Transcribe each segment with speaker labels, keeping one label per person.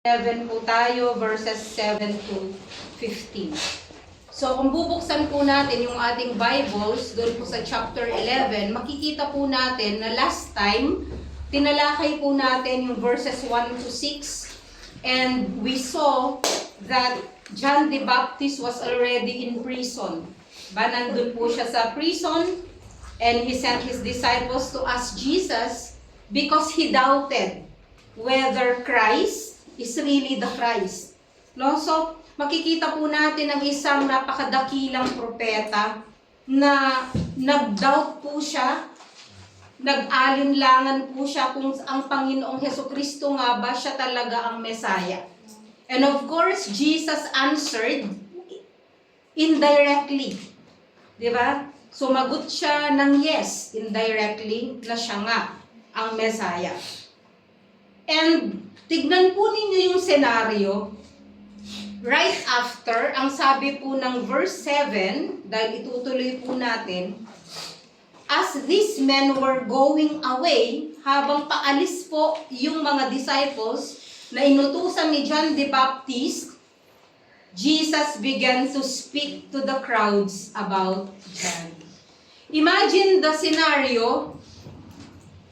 Speaker 1: 11 po tayo, verses 7 to 15. So, kung bubuksan po natin yung ating Bibles, doon po sa chapter 11, makikita po natin na last time, tinalakay po natin yung verses 1 to 6, and we saw that John the Baptist was already in prison. Nandun po siya sa prison, and he sent his disciples to ask Jesus because he doubted whether Christ is really the Christ. No? So, makikita po natin ang isang napakadakilang propeta na nag-doubt po siya, nag-alinlangan po siya kung ang Panginoong Hesukristo nga ba siya talaga ang Messiah. And of course, Jesus answered indirectly. Diba? Sumagot siya ng yes, indirectly, na siya nga ang Messiah. And tignan po ninyo yung senaryo. Right after, ang sabi po ng verse 7, dahil itutuloy po natin, as these men were going away, habang paalis po yung mga disciples na inutusan ni John the Baptist, Jesus began to speak to the crowds about John. Imagine the scenario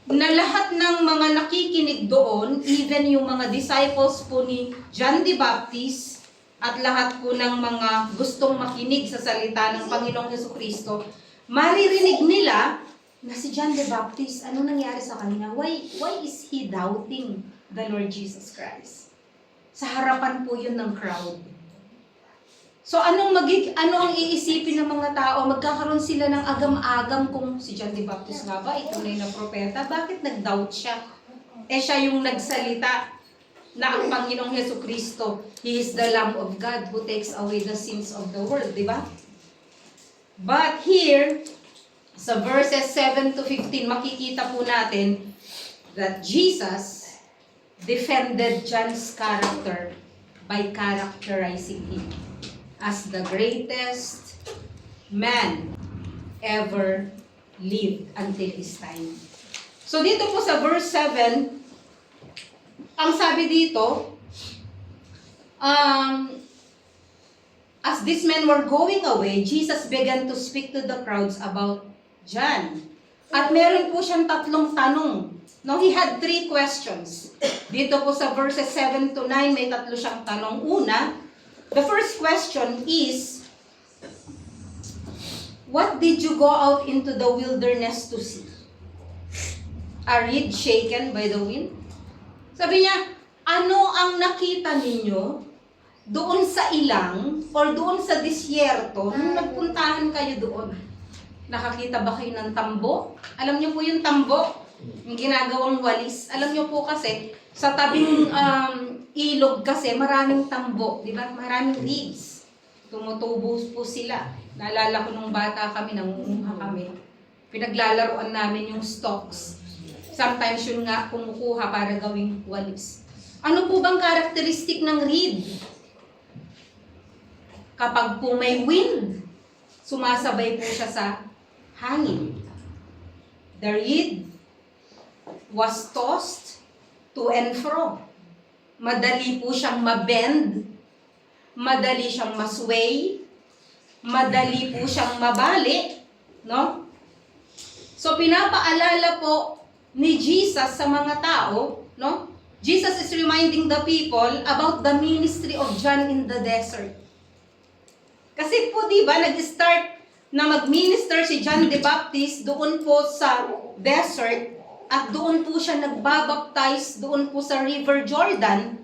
Speaker 1: na lahat ng mga nakikinig doon, even yung mga disciples po ni John the Baptist at lahat po ng mga gustong makinig sa salita ng Panginoong Hesukristo, maririnig nila na si John the Baptist, ano nangyari sa kanya? Why is he doubting the Lord Jesus Christ? Sa harapan po yun ng crowd. So ano ang iisipin ng mga tao? Magkakaroon sila ng agam-agam kung si John the Baptist nga ba, tunay na propeta, bakit nag-doubt siya? Siya yung nagsalita na ang Panginoong Hesukristo, He is the Lamb of God who takes away the sins of the world, di ba? But here, sa verses 7 to 15, makikita po natin that Jesus defended John's character by characterizing him as the greatest man ever lived until his time. So dito po sa verse 7, ang sabi dito, as these men were going away, Jesus began to speak to the crowds about John. At meron po siyang tatlong tanong. No, he had 3 questions. Dito po sa verses 7 to 9, may tatlo siyang tanong. Una, the first question is, what did you go out into the wilderness to see? A reed shaken by the wind? Sabi niya, ano ang nakita ninyo doon sa ilang or doon sa disyerto nung nagpuntahan kayo doon? Nakakita ba kayo ng tambo? Alam niyo po yung tambo? Yung ginagawang walis. Alam niyo po kasi, sa tabing ilog kasi, maraming tambo, di ba? Maraming reeds. Tumutubo po sila. Naalala ko nung bata kami, nangunguha kami. Pinaglalaroan namin yung stalks. Sometimes yun nga kumukuha para gawing walis. Ano po bang karakteristik ng reed? Kapag po may wind, sumasabay po siya sa hangin. The reed was tossed to and fro. Madali po siyang mabend, madali siyang masway, madali po siyang mabali, no? So pinapaalala po ni Jesus sa mga tao, no? Jesus is reminding the people about the ministry of John in the desert. Kasi po, di ba, nag-start na mag-minister si John the Baptist doon po sa desert at doon po siya nagbabaptize doon po sa River Jordan.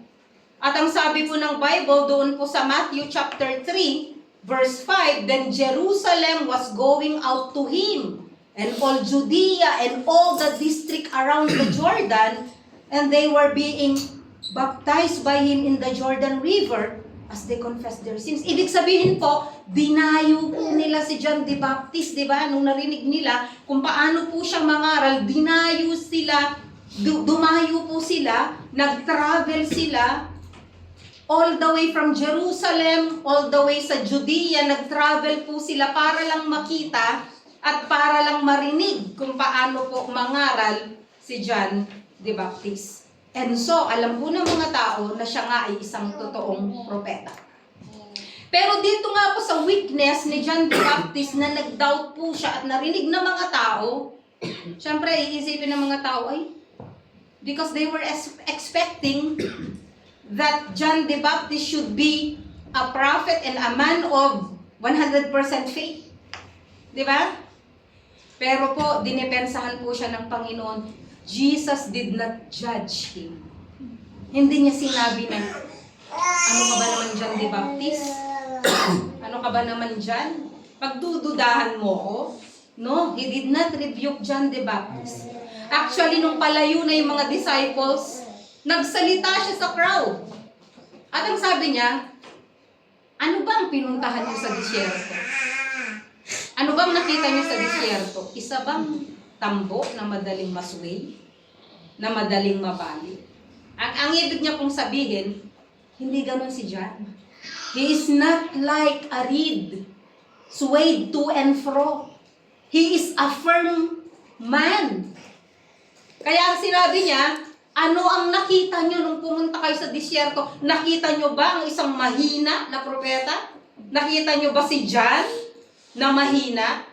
Speaker 1: At ang sabi po ng Bible doon po sa Matthew chapter 3, verse 5, then Jerusalem was going out to him, and all Judea and all the district around the Jordan, and they were being baptized by him in the Jordan River as they confessed their sins. Ibig sabihin po, dinayo po nila si John the Baptist, di ba? Nung narinig nila kung paano po siyang mangaral, dinayo sila, dumayo po sila, nag-travel sila, all the way from Jerusalem, all the way sa Judea, nag-travel po sila para lang makita at para lang marinig kung paano po mangaral si John the Baptist. And so, alam po ng mga tao na siya nga ay isang totoong propeta. Pero dito nga po sa weakness ni John the Baptist na nag-doubt po siya at narinig ng mga tao, syempre iisipin ng mga tao ay, because they were expecting that John the Baptist should be a prophet and a man of 100% faith. Di ba? Pero po, dinepensahan po siya ng Panginoon. Jesus did not judge him. Hindi niya sinabi na, ano ka ba naman John the Baptist? Ano ka ba naman dyan? Pagdududahan mo ko? No, he did not rebuke John the Baptist. Actually, nung palayo na yung mga disciples, nagsalita siya sa crowd. At ang sabi niya, ano ba ang pinuntahan niyo sa disyerto? Ano bang nakita niyo sa disyerto? Isa bang tambo na madaling masway? Na madaling mabali? Ang ibig niya pong sabihin, hindi ganun si John. He is not like a reed, swayed to and fro. He is a firm man. Kaya ang sinabi niya, ano ang nakita niyo nung pumunta kayo sa disyerto? Nakita niyo ba ang isang mahina na propeta? Nakita niyo ba si John na mahina?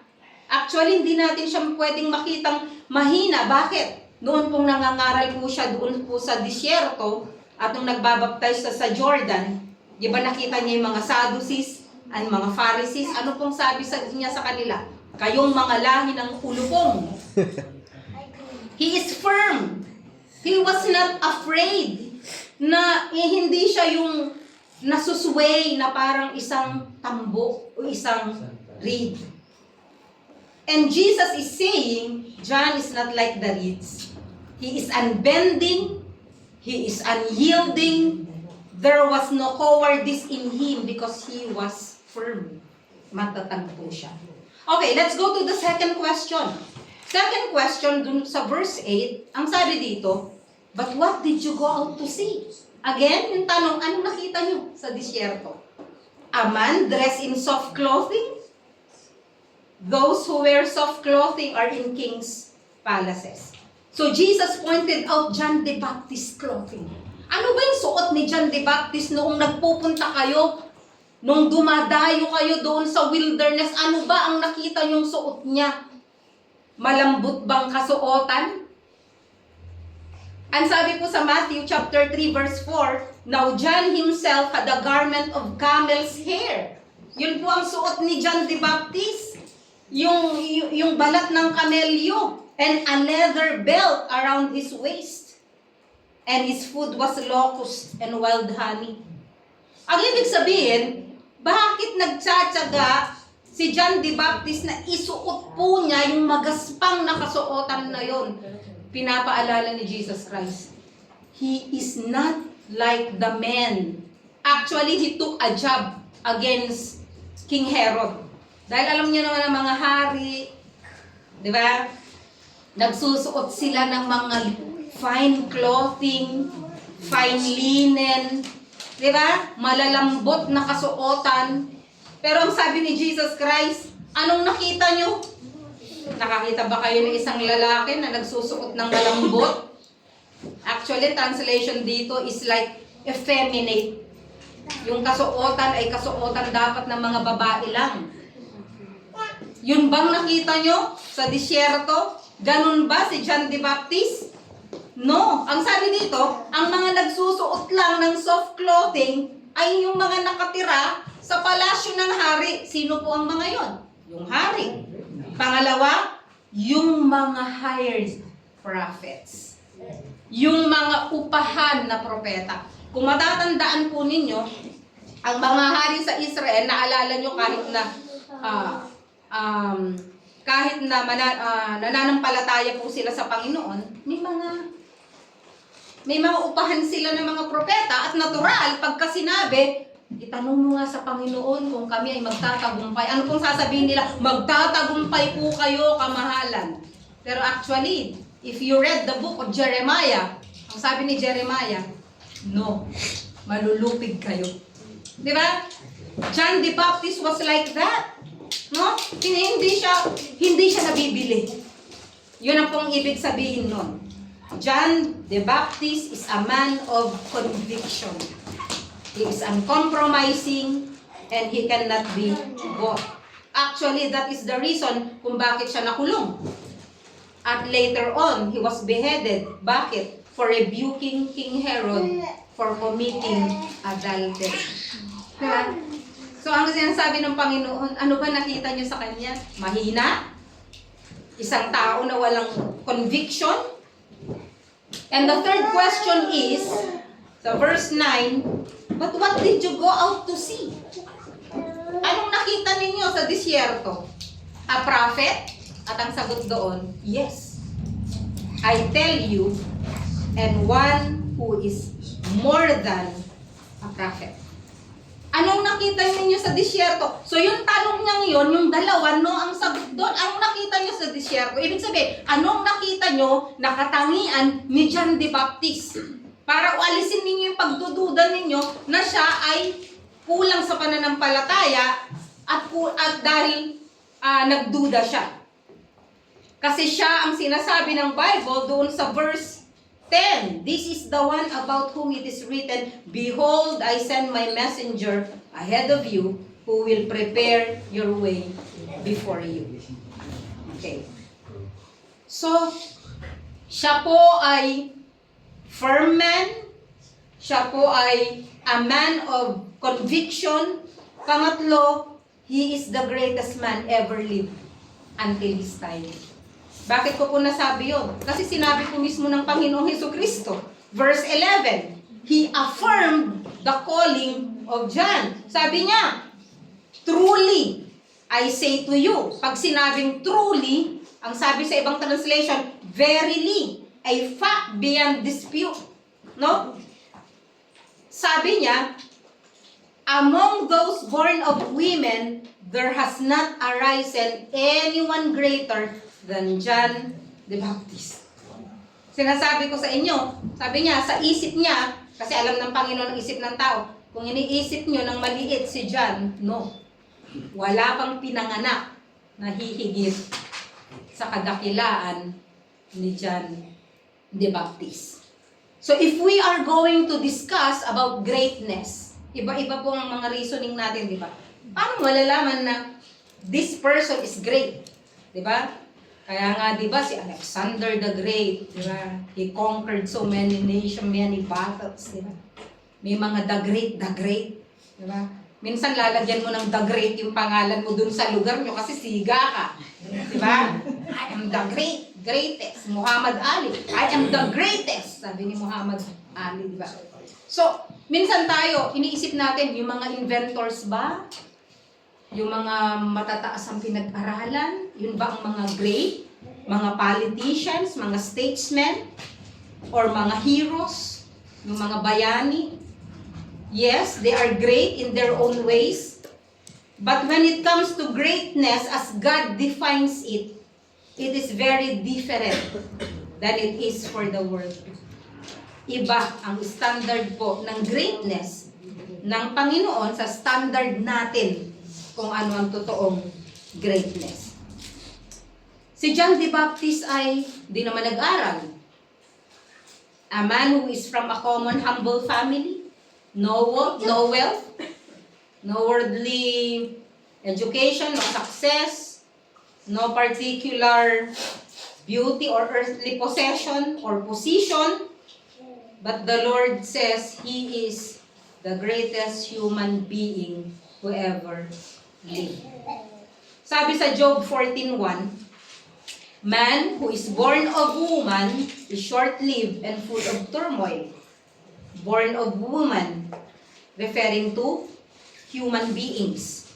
Speaker 1: Actually, hindi natin siya pwedeng makitang mahina. Bakit? Noon pong nangangaral po siya doon po sa disyerto at nung nagbabaptize sa Jordan, di ba nakita niya yung mga Sadducees at mga Pharisees? Ano pong sabi niya sa kanila? Kayong mga lahi ng ulupong. He is firm. He was not afraid na hindi siya yung nasusway na parang isang tambo o isang reed. And Jesus is saying, John is not like the reeds. He is unbending. He is unyielding. There was no cowardice in him because he was firm. Matatag po siya. Okay, let's go to the second question. Second question, dun sa verse 8, ang sabi dito, but what did you go out to see? Again, yung tanong, anong nakita nyo sa disyerto? A man dressed in soft clothing? Those who wear soft clothing are in king's palaces. So Jesus pointed out John the Baptist clothing. Ano ba yung suot ni John the Baptist noong nagpupunta kayo? Nung dumadayo kayo doon sa wilderness, ano ba ang nakita nyong suot niya? Malambot bang kasuotan? Ang sabi po sa Matthew chapter 3 verse 4, now John himself had a garment of camel's hair. Yun po ang suot ni John the Baptist. Yung balat ng kamelyo and a leather belt around his waist. And his food was locust and wild honey. Ang ibig sabihin, bakit nagtsatsaga si John the Baptist na isuot po niya yung magaspang na kasuotan na yon? Pinapaalala ni Jesus Christ. He is not like the men. Actually, he took a job against King Herod. Dahil alam niyo naman ang mga hari, di ba? Nagsusuot sila ng mga fine clothing, fine linen, di ba? Malalambot na kasuotan. Pero ang sabi ni Jesus Christ, anong nakita nyo? Nakakita ba kayo ng isang lalaki na nagsusuot ng malambot? Actually, translation dito is like effeminate. Yung kasuotan ay kasuotan dapat ng mga babae lang. Yun bang nakita nyo sa disyerto? Ganun ba si John the Baptist? No. Ang sabi dito, ang mga nagsusuot lang ng soft clothing ay yung mga nakatira sa palasyo ng hari. Sino po ang mga yon? Yung hari. Pangalawa, yung mga hired prophets. Yung mga upahan na propeta. Kung matatandaan po ninyo, ang mga hari sa Israel, naalala nyo kahit na nananampalataya po sila sa Panginoon, may mga upahan sila ng mga propeta at natural, pagka sinabi, itanong mo nga sa Panginoon kung kami ay magtatagumpay. Ano pong sasabihin nila? Magtatagumpay po kayo, kamahalan. Pero actually, if you read the book of Jeremiah, ang sabi ni Jeremiah, no, malulupig kayo. Di ba? John the Baptist was like that. No? Hindi siya nabibili. Yun ang pong ibig sabihin nun. John the Baptist is a man of conviction. He is uncompromising and he cannot be bought. Actually, that is the reason kung bakit siya nakulong. At later on, he was beheaded. Bakit? For rebuking King Herod for committing adultery. Diba? So, ang sinasabi ng Panginoon, ano ba nakita niyo sa kanya? Mahina? Isang tao na walang conviction? And the third question is, sa verse 9, but what did you go out to see? Anong nakita ninyo sa disyerto? A prophet? At ang sagot doon, yes. I tell you, and one who is more than a prophet. Anong nakita ninyo sa disyerto? So yung tanong niyang yon, yung dalawa, no, ang sagot doon, anong nakita niyo sa disyerto? Ibig sabihin, anong nakita niyo na katangian ni John the Baptist? Para ualisin ninyo yung pagdududa ninyo na siya ay kulang sa pananampalataya at dahil nagduda siya. Kasi siya ang sinasabi ng Bible doon sa verse 10. This is the one about whom it is written, behold, I send my messenger ahead of you who will prepare your way before you. Okay. So, siya po ay firm man. Siya po ay a man of conviction. Pangatlo, he is the greatest man ever lived until his time. Bakit ko po nasabi yun? Kasi sinabi po mismo ng Panginoong Hesukristo. Verse 11, He affirmed the calling of John. Sabi niya, truly, I say to you. Pag sinabing truly, ang sabi sa ibang translation, verily, a fact beyond dispute. No? Sabi niya, among those born of women, there has not arisen anyone greater than John the Baptist. Sinasabi ko sa inyo, sabi niya, sa isip niya, kasi alam ng Panginoon ang isip ng tao, kung iniisip niyo ng maliit si John, no. Wala pang pinanganak na hihigit sa kadakilaan ni John the Baptist. So if we are going to discuss about greatness, iba-iba po ang mga reasoning natin, di ba? Paano malalaman na this person is great? Di ba? Kaya nga, di ba, si Alexander the Great, di ba? He conquered so many nations, many battles, di ba? May mga the great, di ba? Minsan lalagyan mo ng the great yung pangalan mo dun sa lugar nyo kasi siga ka. Di ba? I am the greatest. Muhammad Ali. I am the greatest. Sabi ni Muhammad Ali, di ba? So, minsan tayo, iniisip natin, yung mga inventors ba? Yung mga matataas ang pinag-aralan, yun ba ang mga great? Mga politicians, mga statesmen, or mga heroes, yung mga bayani? Yes, they are great in their own ways. But when it comes to greatness, as God defines it, it is very different than it is for the world. Iba ang standard po ng greatness ng Panginoon sa standard natin kung ano ang totoong greatness. Si John the Baptist ay di naman nag-aral. A man who is from a common humble family, no wealth, no worldly education, no success, no particular beauty or earthly possession or position, but the Lord says He is the greatest human being who ever lived. Sabi sa Job 14:1, man who is born of woman is short-lived and full of turmoil. Born of woman, referring to human beings.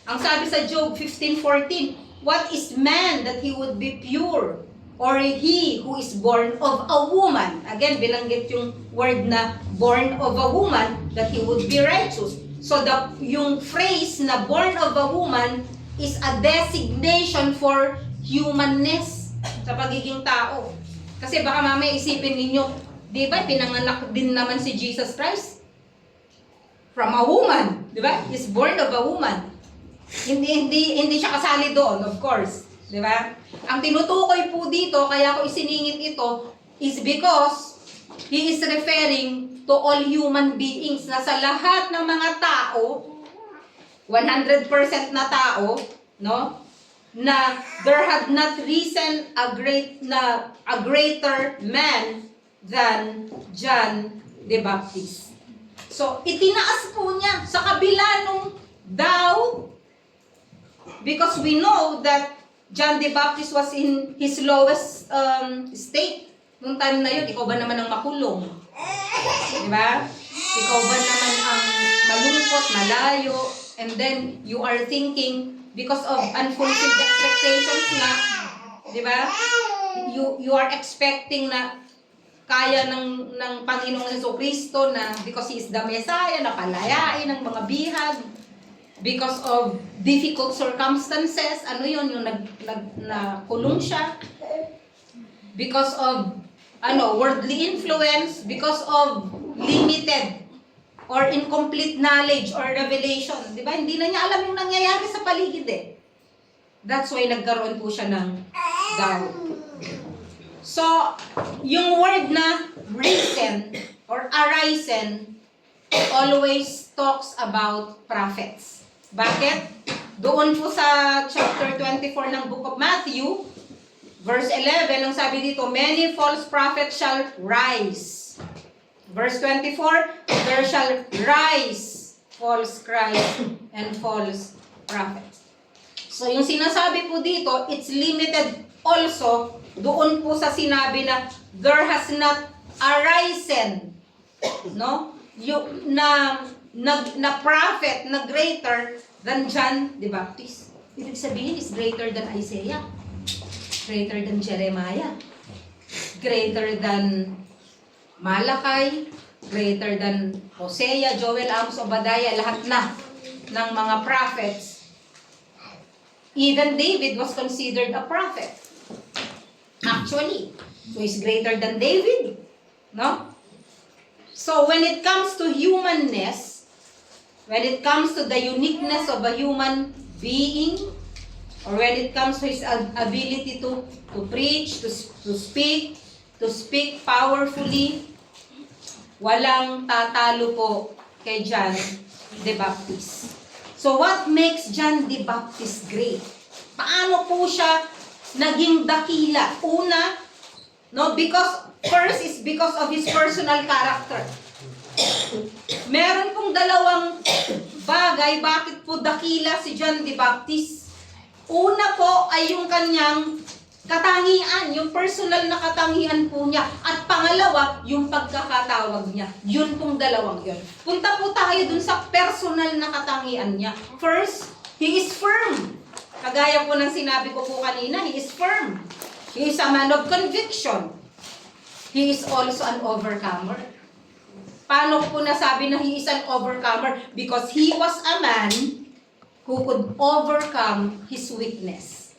Speaker 1: Ang sabi sa Job 15:14, what is man that he would be pure? Or he who is born of a woman? Again, binanggit yung word na born of a woman, that he would be righteous. So yung phrase na born of a woman is a designation for humanness sa pagiging tao. Kasi baka mamaya isipin ninyo, di ba, pinanganak din naman si Jesus Christ from a woman, di ba? He's born of a woman. Hindi siya kasali doon, of course, di ba? Ang tinutukoy po dito, kaya ko isiningit ito, is because he is referring to all human beings na sa lahat ng mga tao, 100% na tao, no? Na there had not risen a greater man than John the Baptist. So, itinaas po niya sa kabila nung daw, because we know that John the Baptist was in his lowest state. Nung time na yun, ikaw ba naman ang makulong? Diba? Ikaw ba naman ang malungkot, malayo, and then you are thinking, because of unfulfilled expectations na, diba? You are expecting na kaya ng Panginoong Jesucristo na because He is the Messiah, na palayain ng mga bihag, because of difficult circumstances, ano yun, yung nakulong siya, because of worldly influence, because of limited or incomplete knowledge or revelation. Di ba? Hindi na niya alam yung nangyayari sa paligid eh. That's why nagkaroon po siya ng doubt. So, yung word na risen or arisen always talks about prophets. Bakit? Doon po sa chapter 24 ng book of Matthew, verse 11, ang sabi dito, many false prophets shall rise. Verse 24, there shall rise false Christ and false prophets. So yung sinasabi po dito, it's limited also doon po sa sinabi na there has not arisen, no? Yung na prophet na greater than John the Baptist. Ibig sabihin is greater than Isaiah, greater than Jeremiah, greater than Malachi, greater than Hosea, Joel, Amos, Obadiah, lahat na ng mga prophets. Even David was considered a prophet. Actually, so he's greater than David, no? So when it comes to humanness, when it comes to the uniqueness of a human being, or when it comes to his ability to preach, to speak powerfully, walang tatalo po kay John the Baptist. So what makes John the Baptist great? Paano po siya naging dakila? Una, no, first is because of his personal character. Meron pong dalawang bagay bakit po dakila si John the Baptist. Una po ay yung kanyang katangian, yung personal na katangian po niya. At pangalawa, yung pagkakatawag niya. Yun pong dalawang yun. Punta po tayo dun sa personal na katangian niya. First, he is firm. Kagaya po ng sinabi ko po kanina, he is firm. He is a man of conviction. He is also an overcomer. Paano po nasabi na he is an overcomer? Because he was a man who could overcome his weakness.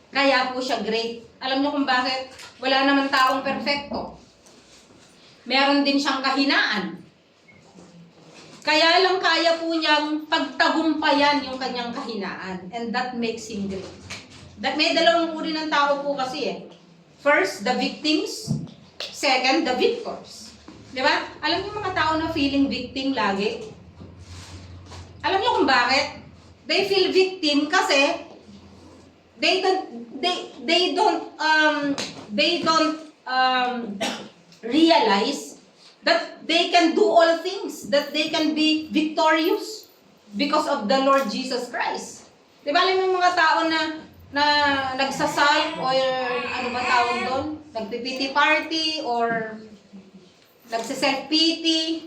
Speaker 1: Kaya po siya great. Alam niyo kung bakit? Wala naman taong perfecto. Meron din siyang kahinaan. Kaya lang kaya po niyang pagtagumpayan yung kanyang kahinaan. And that makes him great. May dalawang uri ng tao po kasi eh. First, the victims. Second, the victors. Di ba? Alam niyo mga tao na feeling victim lagi? Alam niyo kung bakit? They feel victim kasi they don't realize that they can do all things, that they can be victorious because of the Lord Jesus Christ. Diba alam yung mga tao na nagsasal or ano ba tawag doon? Nagpipiti party or nagsiself-pity.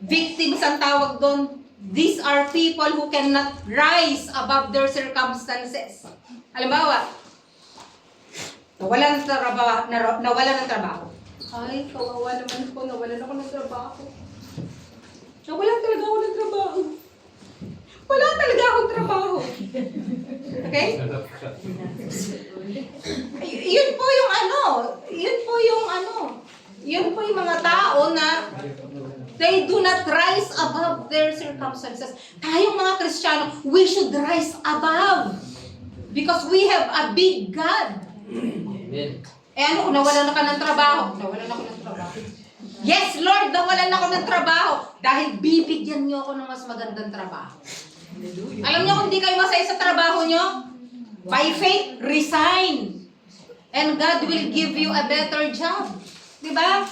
Speaker 1: Victims ang tawag doon. These are people who cannot rise above their circumstances. Halimbawa, nawalan ng trabaho. Ay, kawawa naman po, nawalan ako ng trabaho. Nawalan talaga ako ng trabaho. Wala talaga akong trabaho. Okay? Yun po yung mga tao na they do not rise above their circumstances. Tayong mga Kristiyano, we should rise above. Because we have a big God.
Speaker 2: Amen.
Speaker 1: Eh ano, kung nawalan na ka ng trabaho? Nawalan ako ng trabaho. Yes, Lord, nawalan ako ng trabaho. Dahil bibigyan niyo ako ng mas magandang trabaho. Alam niyo kung di kayo masaya sa trabaho niyo, by faith, resign. And God will give you a better job. Diba?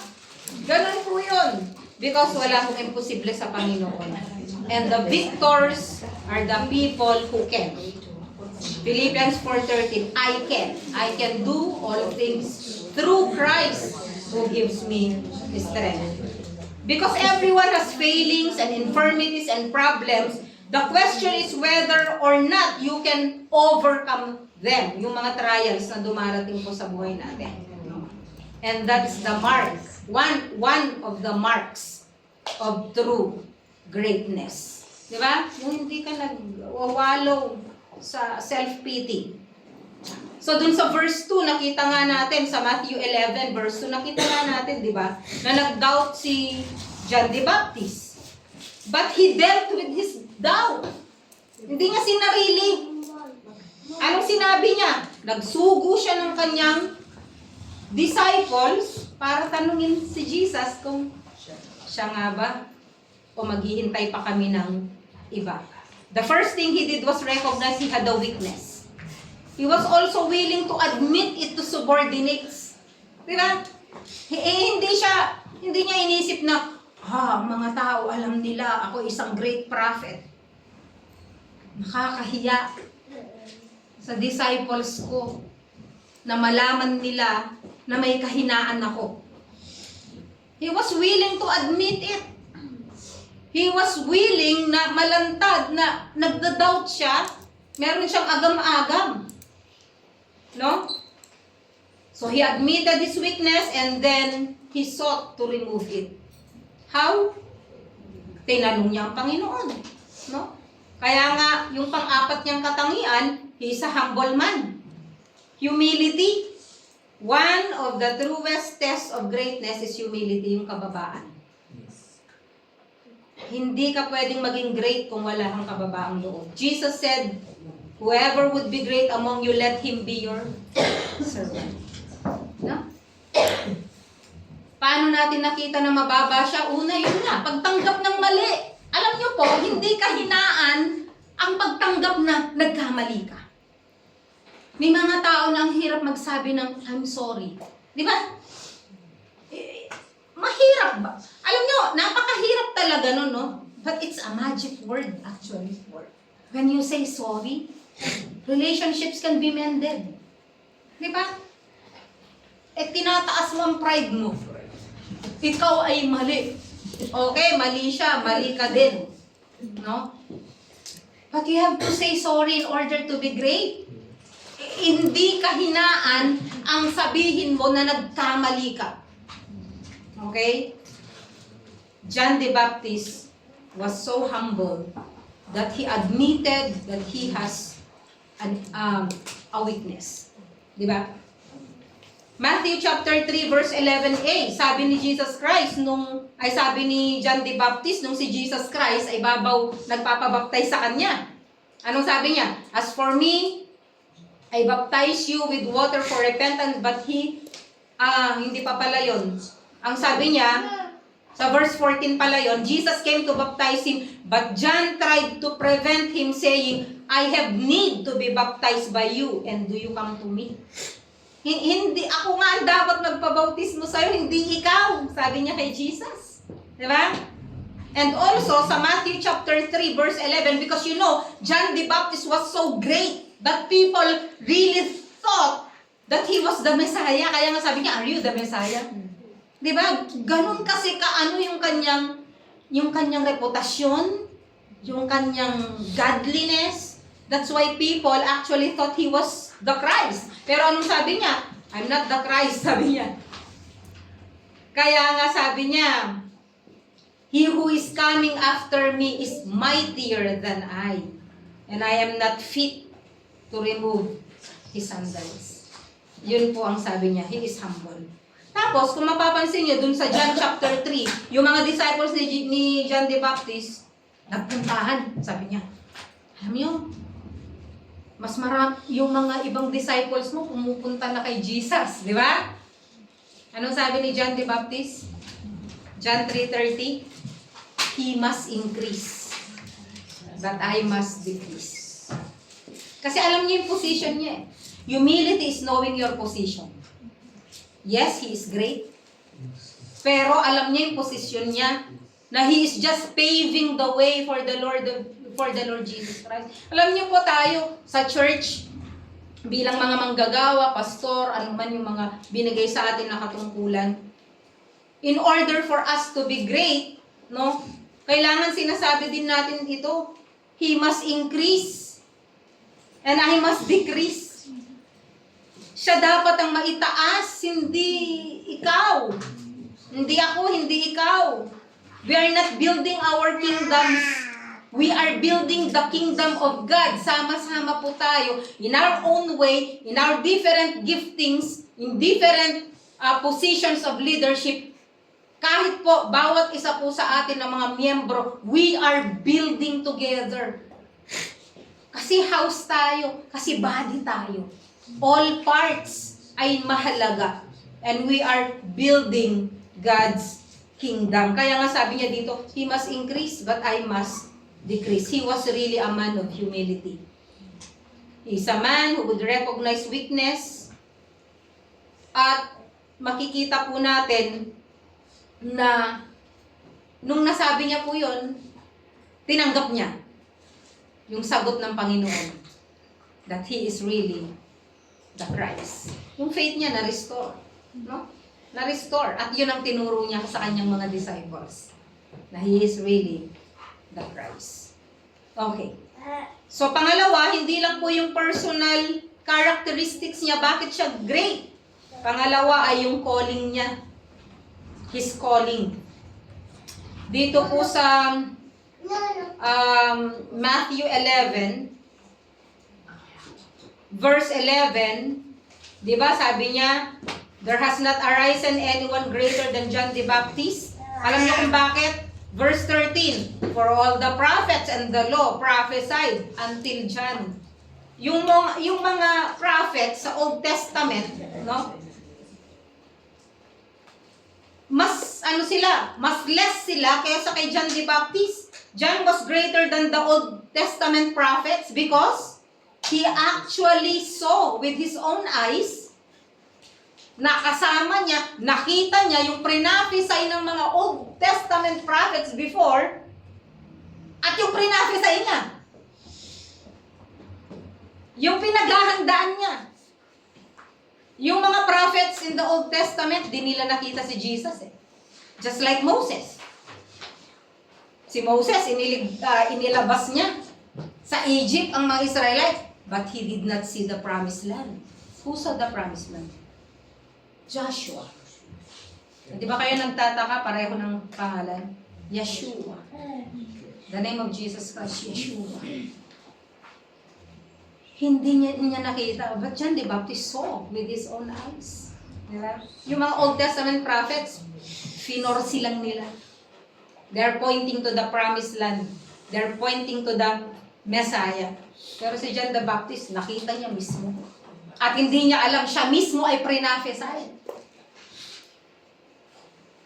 Speaker 1: Ganun po yun. Because wala pong imposible sa Panginoon. And the victors are the people who can. Philippians 4:13, I can do all things through Christ who gives me strength. Because everyone has failings and infirmities and problems, the question is whether or not you can overcome them. Yung mga trials na dumarating po sa buhay natin. And that's the mark. One of the marks of true greatness. Di ba? Yung hindi ka nagwawalo sa self-pity. So dun sa verse 2, nakita nga natin, sa Matthew 11, verse 2, nakita nga natin, di ba, na nag-doubt si John the Baptist. But he dealt with his doubt. Hindi niya sinarili. Anong sinabi niya? Nagsugo siya ng kanyang disciples para tanungin si Jesus kung siya nga ba o maghihintay pa kami ng iba. The first thing he did was recognize he had a weakness. He was also willing to admit it to subordinates. Diba? Hindi niya inisip na, mga tao, alam nila, ako isang great prophet. Nakakahiya sa disciples ko na malaman nila na may kahinaan ako. He was willing to admit it. He was willing na malantad, na nagda-doubt siya, meron siyang agam-agam. No? So he admitted his weakness and then he sought to remove it. How? Tinanong niya ang Panginoon. No? Kaya nga, yung pang-apat niyang katangian, he is a humble man. Humility. One of the truest tests of greatness is humility, yung kababaan. Hindi ka pwedeng maging great kung wala kang kababaang loob. Jesus said, whoever would be great among you, let him be your servant. No? Paano natin nakita na mababa siya? Una, yun nga, pagtanggap ng mali. Alam niyo po, hindi kahinaan ang pagtanggap na nagkamali ka. May mga tao na ang hirap magsabi ng, I'm sorry. Di ba? Mahirap ba? Alam niyo, napakahirap talaga nun, no? But it's a magic word, actually. When you say sorry, relationships can be mended. Di ba? Tinataas mo ang pride mo. Ikaw ay mali. Okay, mali siya, mali ka din. No? But you have to say sorry in order to be great. Hindi kahinaan ang sabihin mo na nagkamali ka. Okay? John the Baptist was so humble that he admitted that he has a weakness. Di ba? Matthew chapter 3 verse 11a, sabi ni Jesus Christ sabi ni John the Baptist nung si Jesus Christ ay nagpapabaptize sa kanya. Anong sabi niya? As for me, I baptize you with water for repentance, but hindi pa pala yun. Ang sabi niya, sa verse 14 pala yun, Jesus came to baptize him, but John tried to prevent him saying, I have need to be baptized by you, and do you come to me? Hindi, ako nga ang dapat magpabautismo sa'yo, hindi ikaw, sabi niya kay Jesus. Diba? And also, sa Matthew chapter 3, verse 11, because you know, John the Baptist was so great that people really thought that he was the Messiah. Kaya nga sabi niya, are you the Messiah? Diba? Ganun kasi kaano yung kanyang reputasyon, yung kanyang godliness. That's why people actually thought he was the Christ. Pero anong sabi niya? I'm not the Christ, sabi niya. Kaya nga sabi niya, he who is coming after me is mightier than I, and I am not fit to remove his sandals. Yun po ang sabi niya, he is humble. Tapos, kung mapapansin niyo, dun sa John chapter 3, yung mga disciples ni John the Baptist, nagpuntahan, sabi niya. Alam niyo, Mas marami, yung mga ibang disciples mo, pumupunta na kay Jesus, di ba? Anong sabi ni John the Baptist? John 3:30, He must increase, but I must decrease. Kasi alam niyo yung position niya eh. Humility is knowing your position. Yes, He is great. Pero alam niya yung position niya na He is just paving the way for the Lord Jesus Christ. Alam niyo po tayo sa church, bilang mga manggagawa, pastor, ano man yung mga binigay sa atin na katungkulan, in order for us to be great, no, kailangan sinasabi din natin ito, He must increase and I must decrease. Siya dapat ang maitaas, hindi ikaw. Hindi ako, hindi ikaw. We are not building our kingdoms. We are building the kingdom of God. Sama-sama po tayo in our own way, in our different giftings, in different positions of leadership. Kahit po, bawat isa po sa atin ng mga miyembro, we are building together. Kasi house tayo, kasi body tayo. All parts ay mahalaga. And we are building God's kingdom. Kaya nga sabi niya dito, He must increase, but I must decrease. He was really a man of humility. He's a man who would recognize weakness. At makikita po natin na nung nasabi niya po yun, tinanggap niya yung sagot ng Panginoon that He is really the Christ. Yung faith niya na-restore. No? Na-restore. At yun ang tinuro niya sa kanyang mga disciples. Na He is really the Christ. Okay. So, pangalawa, hindi lang po yung personal characteristics niya, bakit siya great. Pangalawa ay yung calling niya. His calling. Dito po sa Matthew 11, verse 11, di ba sabi niya, there has not arisen anyone greater than John the Baptist. Alam niyo kung bakit? Verse 13, for all the prophets and the law prophesied until John. Yung mga prophets sa Old Testament, no? Mas less sila kaysa kay John the Baptist. John was greater than the Old Testament prophets because he actually saw with his own eyes, nakasama niya, nakita niya yung pre-prophesy ng mga Old Testament prophets before at yung pre-prophesy niya. Yung pinaghahandaan niya. Yung mga prophets in the Old Testament, di nila nakita si Jesus eh. Just like Moses. Si Moses, inilabas niya sa Egypt ang mga Israelites, but he did not see the promised land. Who saw the promised land? Joshua. Di ba kayo nagtataka, pareho ng pangalan? Yeshua. The name of Jesus Christ, Yeshua. Hindi niya nakita. But John the Baptist saw with his own eyes. Diba? Yung mga Old Testament prophets, finorsi lang nila. They're pointing to the promised land. They're pointing to the Messiah. Pero si John the Baptist, nakita niya mismo. At hindi niya alam, siya mismo ay pre-prophesy.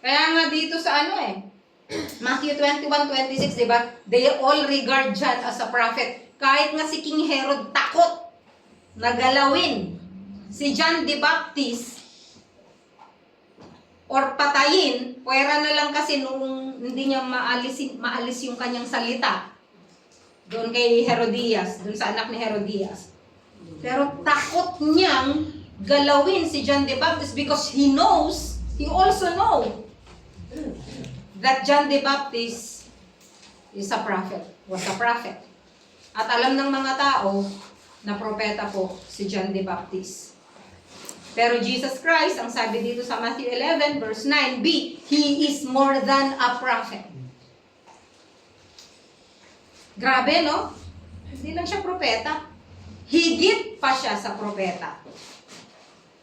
Speaker 1: Kaya nga dito sa Matthew 21:26, di ba? They all regard John as a prophet. Kahit nga si King Herod takot na galawin si John the Baptist or patayin, pwera na lang kasi nung hindi niya maalis yung kanyang salita doon kay Herodias, doon sa anak ni Herodias. Pero takot niyang galawin si John the Baptist because he also know that John the Baptist is a prophet, was a prophet. At alam ng mga tao na propeta po si John the Baptist. Pero Jesus Christ, ang sabi dito sa Matthew 11, verse 9b, He is more than a prophet. Grabe, no? Hindi lang siya propeta. Higit pa siya sa propeta.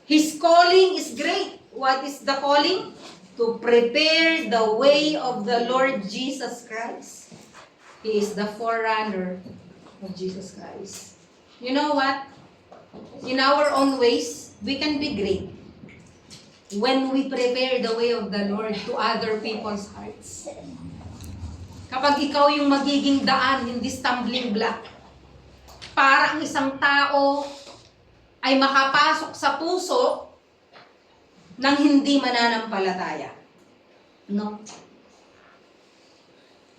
Speaker 1: His calling is great. What is the calling? To prepare the way of the Lord Jesus Christ. He is the forerunner of Jesus Christ. You know what? In our own ways, we can be great when we prepare the way of the Lord to other people's hearts. Kapag ikaw yung magiging daan, hindi stumbling block, para ang isang tao ay makapasok sa puso ng hindi mananampalataya. No?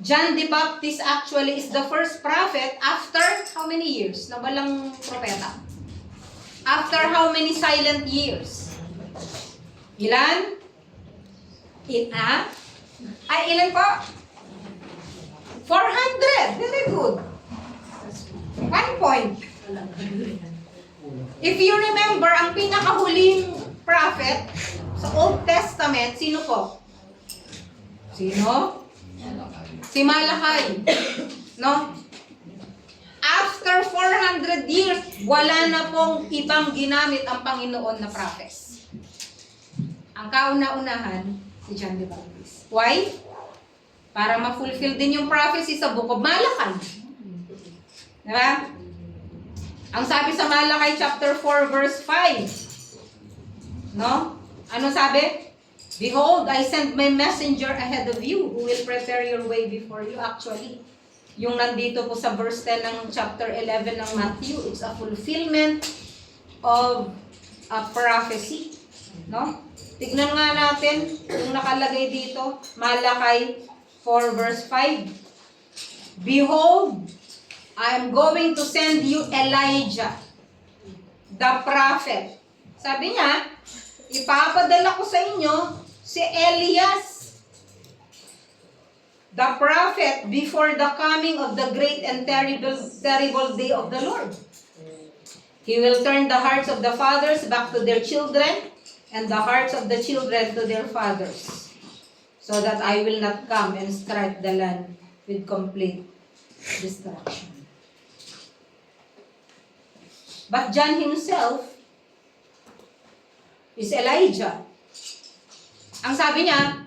Speaker 1: John the Baptist actually is the first prophet after how many years na walang propeta? After how many silent years? Ilan? Ilan po? 400. Very good. 1 point. If you remember, ang pinakahuling prophet sa Old Testament, sino po? Sino? Si Malakay. No? After 400 years, wala na pong ibang ginamit ang Panginoon na prophets. Ang kauna-unahan, si John the Baptist. Why? Para ma-fulfill din yung prophecy sa Book of Malakay. Diba? Ang sabi sa Malakay chapter 4 verse 5. No? Ano sabi? Behold, I send my messenger ahead of you who will prepare your way before you. Actually, yung nandito po sa verse 10 ng chapter 11 ng Matthew, it's a fulfillment of a prophecy. No? Tignan nga natin yung nakalagay dito, Malakay 4 verse 5. Behold, I am going to send you Elijah, the prophet. Sabi niya, ipapadala ko sa inyo si Elias, the prophet, before the coming of the great and terrible day of the Lord. He will turn the hearts of the fathers back to their children, and the hearts of the children to their fathers, so that I will not come and strike the land with complete destruction. But John himself is Elijah. Ang sabi niya,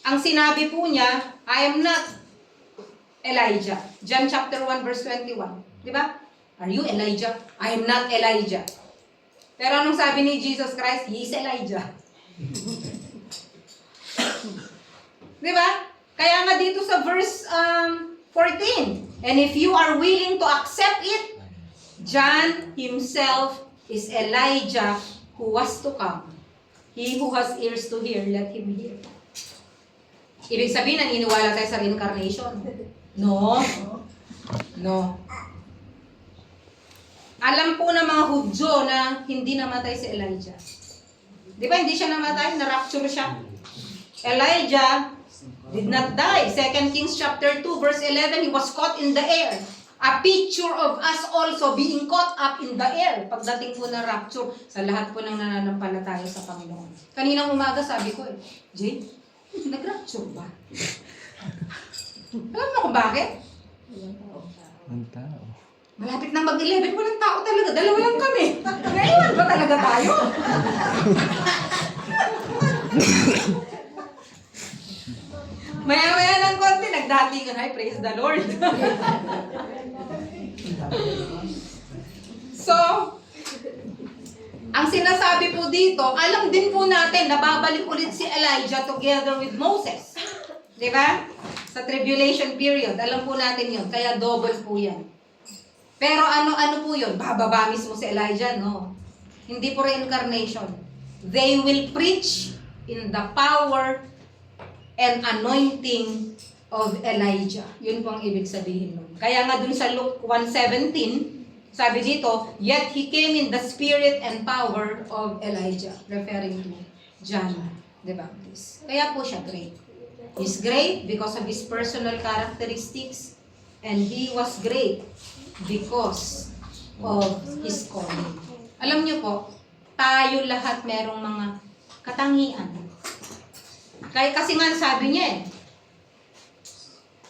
Speaker 1: ang sinabi po niya, I am not Elijah. John chapter 1 verse 21. Di ba? Are you Elijah? I am not Elijah. Pero anong sabi ni Jesus Christ? He is Elijah. Di ba? Kaya nga dito sa verse 14, and if you are willing to accept it, John himself is Elijah who was to come. He who has ears to hear, let him hear. Ibig sabihin, naniniwala tayo sa reincarnation? No. No. Alam po ng mga Hudyo na hindi namatay si Elijah. Di ba, hindi siya namatay? Na-rapture siya. Elijah did not die. 2 Kings chapter 2 verse 11, he was caught in the air. A picture of us also being caught up in the air. Pagdating po ng rapture, sa lahat po ng nananampalataya sa Panginoon. Kaninang umaga sabi ko Jay, nag-rapture ba? Alam mo kung bakit?
Speaker 2: Ang tao.
Speaker 1: Malapit na mag-11, walang tao talaga. Dalawa lang kami. Naiwan ba talaga tayo? Maya-maya ng konti, nagdatingan. Hi, praise the Lord. So, ang sinasabi po dito, alam din po natin na babalik ulit si Elijah together with Moses. Di ba? Sa tribulation period, alam po natin yun. Kaya double po yan. Pero ano po yun? Bababa mismo si Elijah? No. Hindi po reincarnation. They will preach in the power and anointing of Elijah. Yun po ang ibig sabihin nun. Kaya nga dun sa Luke 1:17, sabi dito, yet he came in the spirit and power of Elijah. Referring to John the Baptist. Kaya po siya great. He's great because of his personal characteristics, and he was great because of his calling. Alam niyo po, tayo lahat merong mga katangian. Kaya kasi nga sabi niya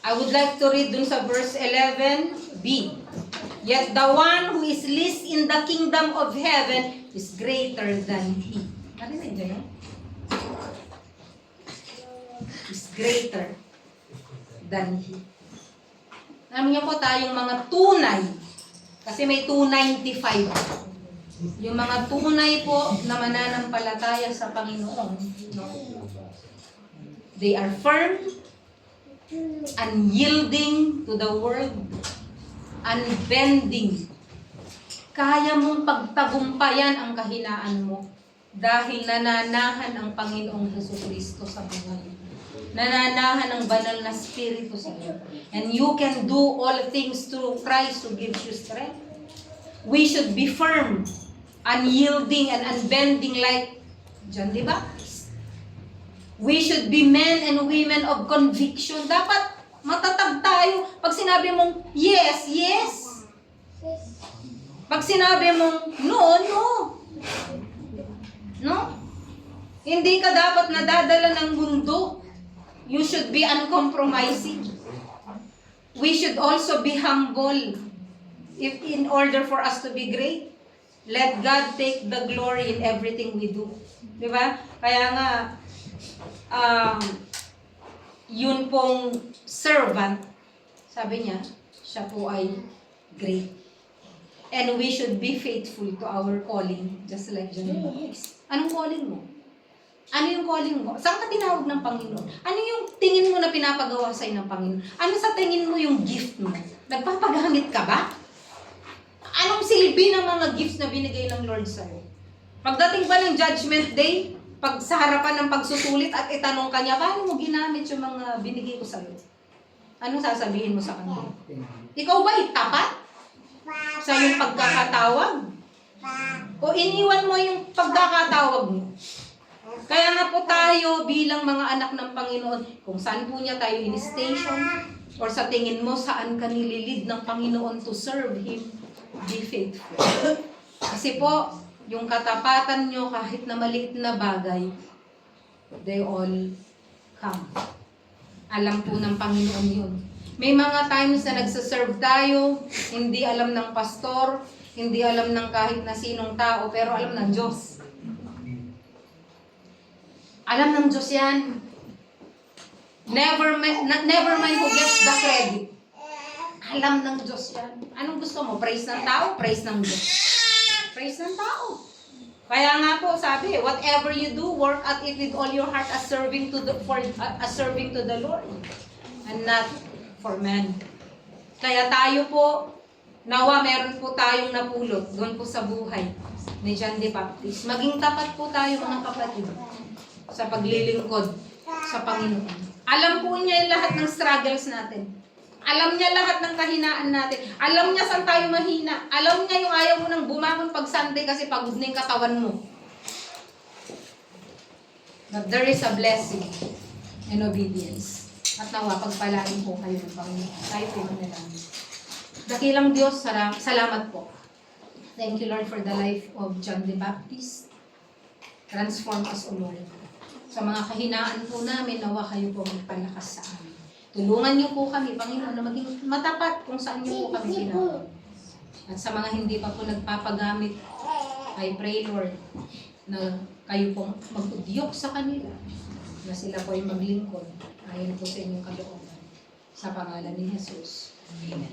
Speaker 1: I would like to read dun sa verse 11b. Yet the one who is least in the kingdom of heaven is greater than he. Narinig niyo yun? Is greater than he. Alam niyo po, tayong mga tunay Kasi may 295. Yung mga tunay po na mananampalataya sa Panginoon, no? They are firm, unyielding to the world, unbending. Kaya mong pagtagumpayan ang kahinaan mo dahil nananahan ang Panginoong Jesucristo sa buhay. Nananahan ang banal na Espiritu sa iyo. And you can do all things through Christ who gives you strength. We should be firm, unyielding, and unbending like John the Baptist. We should be men and women of conviction. Dapat matatag tayo. Pag sinabi mong yes, yes. Pag sinabi mong no, no. No? Hindi ka dapat nadadala ng mundo. You should be uncompromising. We should also be humble if in order for us to be great. Let God take the glory in everything we do. Di ba? Kaya nga, yun pong servant, sabi niya, siya po ay great. And we should be faithful to our calling, just like John the Baptist. Anong calling mo? Ano yung calling mo? Saan ka tinawag ng Panginoon? Ano yung tingin mo na pinapagawa sa'yo ng Panginoon? Ano sa tingin mo yung gift mo? Nagpapagamit ka ba? Anong silbi ng mga gifts na binigay ng Lord sa'yo? Pagdating ba ng Judgment Day, pag sa harapan ng pagsusulit at itanong ka niya, paano mo ginamit yung mga binigay ko sa'yo? Anong sasabihin mo sa kanya? Ikaw ba tapat sa iyong pagkakatawag? O iniwan mo yung pagkakatawag mo? Kaya nga po tayo bilang mga anak ng Panginoon, kung saan po niya tayo in-station, or sa tingin mo saan ka nililid ng Panginoon to serve Him, be faithful. Kasi po, yung katapatan nyo kahit na maliit na bagay, they all come. Alam po ng Panginoon yun. May mga times na nagsaserve tayo, hindi alam ng pastor, hindi alam ng kahit na sinong tao, pero alam ng Diyos. Alam ng Diyos yan. Never mind who gets the credit. Alam ng Diyos yan. Anong gusto mo? Praise ng tao? Praise ng Diyos. Praise ng tao. Kaya nga po sabi, whatever you do, work at it with all your heart as serving to the Lord and not for man. Kaya tayo po, nawa meron po tayong napulot doon po sa buhay ni John the Baptist. Maging tapat po tayo mga kapatid sa paglilingkod sa Panginoon. Alam po niya lahat ng struggles natin. Alam niya lahat ng kahinaan natin. Alam niya saan tayo mahina. Alam niya yung ayaw mo nang bumangon pag Sunday kasi pagod na yung katawan mo. But there is a blessing in obedience. At nawa, pagpalain po kayo ng Panginoon. Tayo po manalangin. Dakilang Diyos, salamat po. Thank you, Lord, for the life of John the Baptist. Transform us, O Lord. Sa mga kahinaan po namin, nawa kayo po magpalakas sa amin. Tulungan niyo po kami, Panginoon, na maging matapat kung saan niyo po kami ginagawa. At sa mga hindi pa po nagpapagamit, I pray, Lord, na kayo pong mag-udyok sa kanila, na sila po ay maglingkod, ayon po sa inyong kalooban. Sa pangalan ni Jesus. Amen.